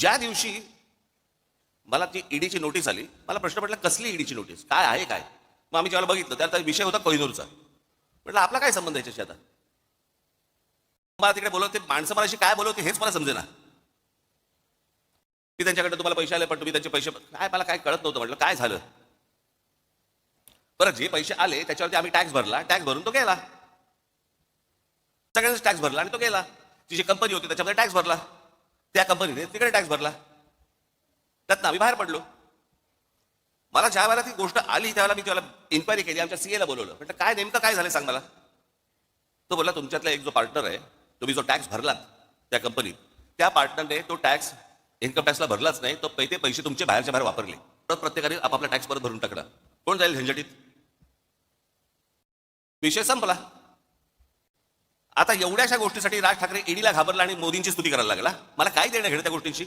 ज्या दिवशी मला ती ईडीची नोटीस आली, मला प्रश्न पडला कसली ईडीची नोटीस, काय आहे काय. मग आम्ही जेव्हा बघितलं त्यात विषय होता कोहिनूरचा. म्हटलं आपला काय संबंध याच्याशी आता. मला तिकडे बोलवते माणसं, मला अशी काय बोलवते हेच मला समजेना. की त्यांच्याकडे तुम्हाला पैसे आले पण तुम्ही त्यांचे पैसे काय, मला काय कळत नव्हतं. म्हटलं काय झालं. बरं जे पैसे आले त्याच्यावरती आम्ही टॅक्स भरला, टॅक्स भरून तो गेला. सगळ्यांनाच टॅक्स भरला आणि तो गेला. ती जी कंपनी होती त्याच्यामध्ये टॅक्स भरला, त्या कंपनीने तिकडे टॅक्स भरला, त्यातनं आम्ही बाहेर पडलो. मला ज्या वेळेला ती गोष्ट आली त्यावेळेला मी त्याला इन्क्वायरी केली, आमच्या सीएला बोलवलं. म्हटलं काय नेमकं काय झालं सांग मला. तो बोलला तुमच्यातला एक जो पार्टनर आहे, तुम्ही जो टॅक्स भरलात त्या कंपनीत, त्या पार्टनरने तो टॅक्स इन्कम टॅक्सला भरलाच नाही, तो ते पैसे तुमचे बाहेरच्या बाहेर वापरले. तर प्रत्येकाने आपापला टॅक्स परत भरून टाकला. कोण जाईल झंझटीत. विषय संपला. आता एवढ्याशा गोष्टीसाठी राज ठाकरे ईडीला घाबरला आणि मोदींची स्तुती करायला लागला. मला काय देणं घेणं त्या गोष्टींची.